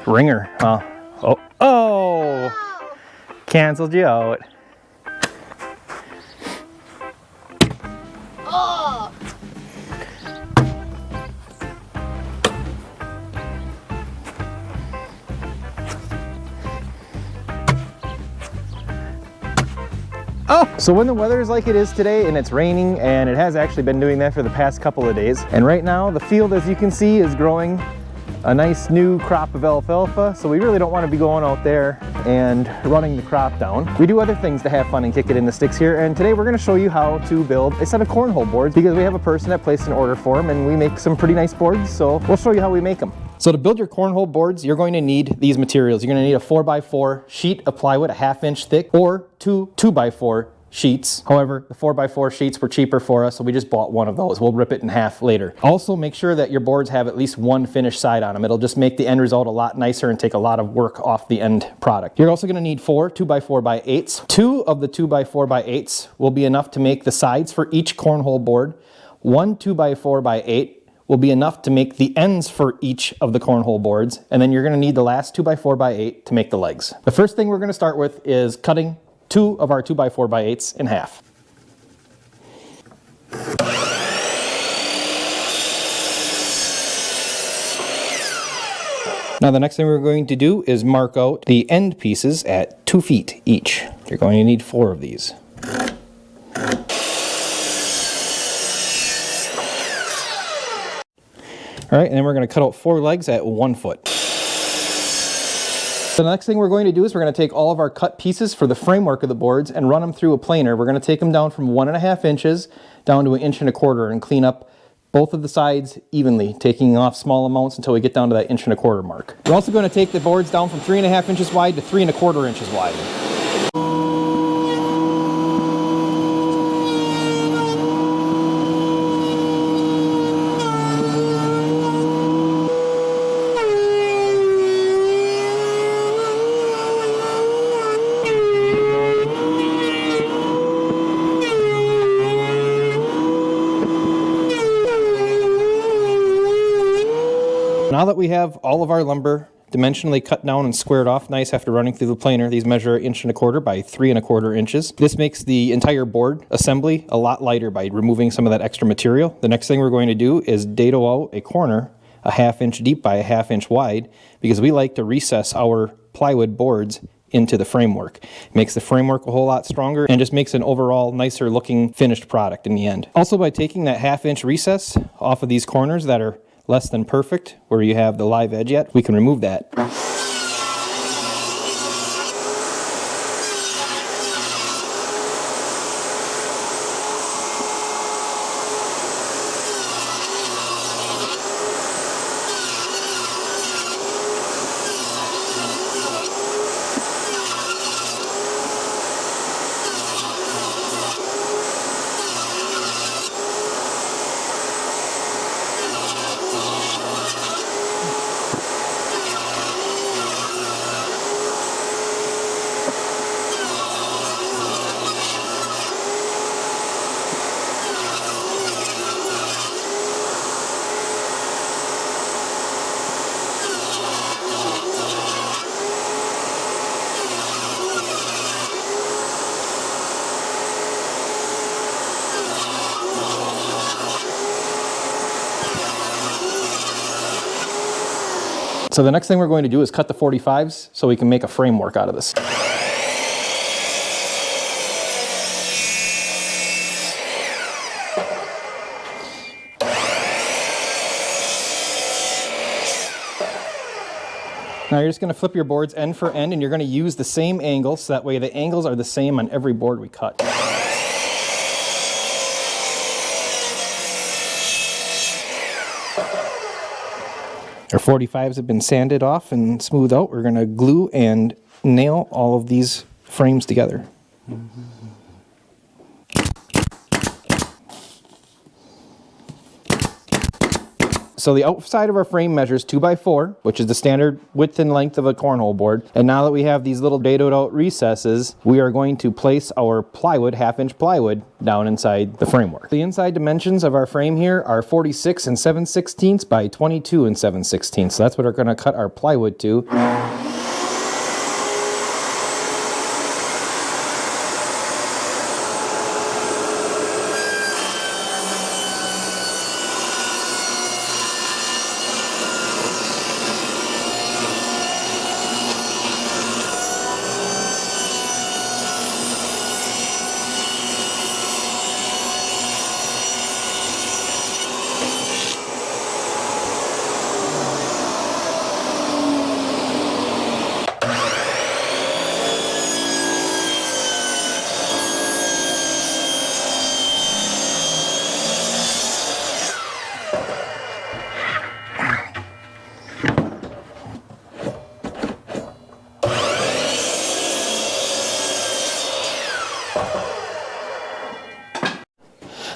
Ringer, huh? Oh! Canceled you out. Oh! Oh! So when the weather is like it is today and it's raining, and it has actually been doing that for the past couple of days, and right now the field, as you can see, is growing a nice new crop of alfalfa, so we really don't want to be going out there and running the crop down. We do other things to have fun and kick it in the sticks here, and today we're going to show you how to build a set of cornhole boards, because we have a person that placed an order for them and we make some pretty nice boards, so we'll show you how we make them. So to build your cornhole boards, you're going to need these materials. You're going to need a 4x4 sheet of plywood, a 1/2 inch thick, or two 2x4 sheets. However, the 4x4 sheets were cheaper for us, so we just bought one of those. We'll rip it in half later. Also, make sure that your boards have at least one finished side on them. It'll just make the end result a lot nicer and take a lot of work off the end product. You're also going to need 4 2x4x8s. 2 of the 2x4x8s will be enough to make the sides for each cornhole board. 1 2x4x8 will be enough to make the ends for each of the cornhole boards, and then you're going to need the last 2x4x8 to make the legs. The first thing we're going to start with is cutting 2 of our 2x4x8s in half. Now the next thing we're going to do is mark out the end pieces at 2 feet each. You're going to need 4 of these. Alright, and then we're going to cut out 4 legs at 1 foot. So the next thing we're going to do is we're going to take all of our cut pieces for the framework of the boards and run them through a planer. We're going to take them down from 1.5 inches down to 1.25 inches and clean up both of the sides evenly, taking off small amounts until we get down to that 1.25 inch mark. We're also going to take the boards down from 3.5 inches wide to 3.25 inches wide. Now that we have all of our lumber dimensionally cut down and squared off nice after running through the planer, these measure 1.25 inches by 3.25 inches. This makes the entire board assembly a lot lighter by removing some of that extra material. The next thing we're going to do is dado out a corner 1/2 inch deep by 1/2 inch wide, because we like to recess our plywood boards into the framework. It makes the framework a whole lot stronger and just makes an overall nicer looking finished product in the end. Also, by taking that 1/2 inch recess off of these corners that are less than perfect, where you have the live edge yet, we can remove that. So the next thing we're going to do is cut the 45s so we can make a framework out of this. Now you're just going to flip your boards end for end, and you're going to use the same angle, so that way the angles are the same on every board we cut. Our 45s have been sanded off and smoothed out. We're going to glue and nail all of these frames together. So the outside of our frame measures 2x4, which is the standard width and length of a cornhole board. And now that we have these little dadoed out recesses, we are going to place our plywood, 1/2-inch plywood, down inside the framework. The inside dimensions of our frame here are 46 7/16 by 22 7/16. So that's what we're going to cut our plywood to.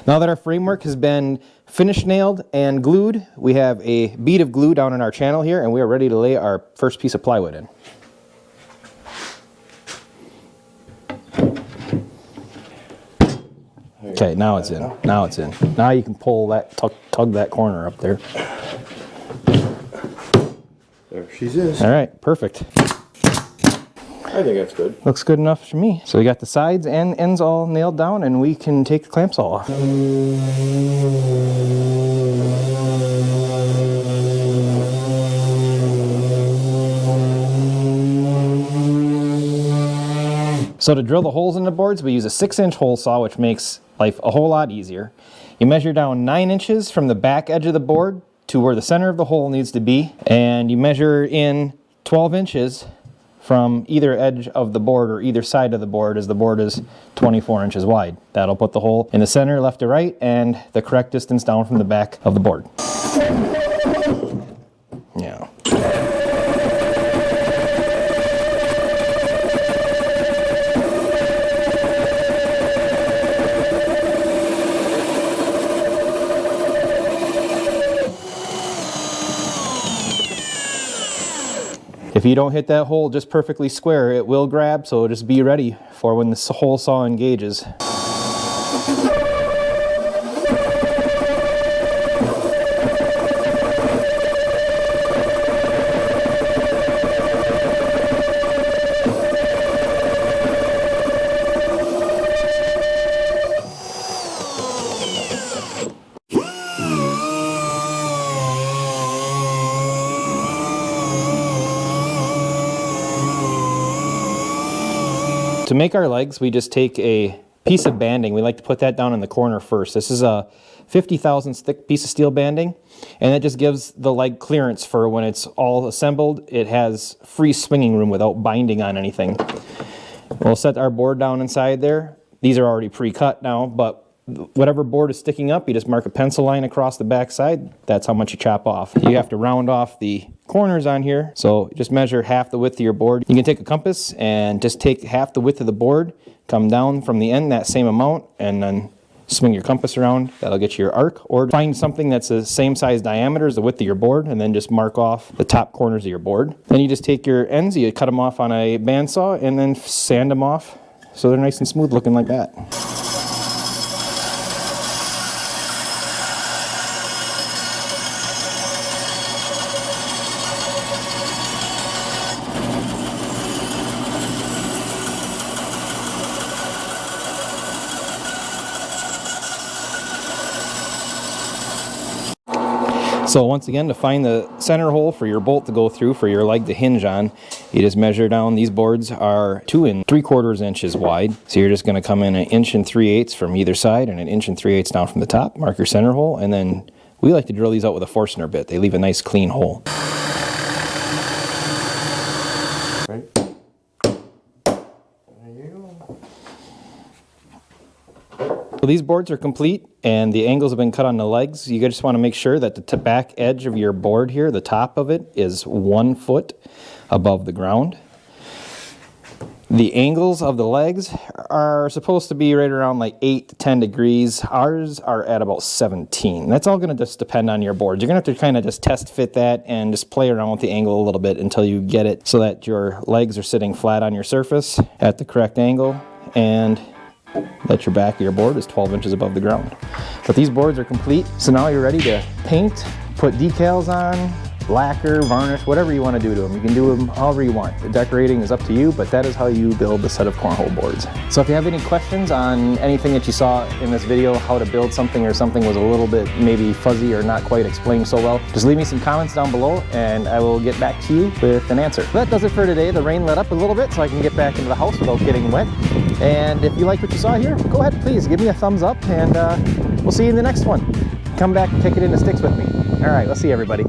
Now that our framework has been finish nailed and glued, we have a bead of glue down in our channel here, and we are ready to lay our first piece of plywood in. Okay, now it's in. Now it's in. Now you can pull that, tug that corner up there. There she is. All right, perfect. I think that's good. Looks good enough for me. So we got the sides and ends all nailed down, and we can take the clamps all off. So to drill the holes in the boards, we use a 6-inch hole saw, which makes life a whole lot easier. You measure down 9 inches from the back edge of the board to where the center of the hole needs to be, and you measure in 12 inches from either edge of the board or either side of the board, as the board is 24 inches wide. That'll put the hole in the center, left to right, and the correct distance down from the back of the board. Yeah. If you don't hit that hole just perfectly square, it will grab, so just be ready for when the hole saw engages. To make our legs, we just take a piece of banding. We like to put that down in the corner first. This is a 50 thousandths thick piece of steel banding, and it just gives the leg clearance for when it's all assembled. It has free swinging room without binding on anything. We'll set our board down inside there. These are already pre-cut now, but whatever board is sticking up, you just mark a pencil line across the back side. That's how much you chop off. You have to round off the corners on here, so just measure half the width of your board. You can take a compass and just take half the width of the board, come down from the end that same amount, and then swing your compass around. That'll get you your arc. Or find something that's the same size diameter as the width of your board, and then just mark off the top corners of your board. Then you just take your ends, you cut them off on a bandsaw, and then sand them off so they're nice and smooth looking like that. So once again, to find the center hole for your bolt to go through for your leg to hinge on, you just measure down. These boards are 2 3/4 inches wide. So you're just going to come in 1 3/8 inches from either side and 1 3/8 inches down from the top. Mark your center hole, and then we like to drill these out with a Forstner bit. They leave a nice clean hole. Right. There you go. So these boards are complete, and the angles have been cut on the legs. You just want to make sure that the back edge of your board here, the top of it, is 1 foot above the ground. The angles of the legs are supposed to be right around like 8 to 10 degrees. Ours are at about 17. That's all going to just depend on your board. You're going to have to kind of just test fit that and just play around with the angle a little bit until you get it so that your legs are sitting flat on your surface at the correct angle and that your back of your board is 12 inches above the ground. But these boards are complete, so now you're ready to paint, put decals on, lacquer, varnish, whatever you want to do to them. You can do them however you want. The decorating is up to you, but that is how you build a set of cornhole boards. So if you have any questions on anything that you saw in this video, how to build something or something was a little bit maybe fuzzy or not quite explained so well, just leave me some comments down below and I will get back to you with an answer. That does it for today. The rain let up a little bit so I can get back into the house without getting wet. And if you like what you saw here, go ahead, please give me a thumbs up and we'll see you in the next one. Come back and kick it into sticks with me. All right, let's see everybody.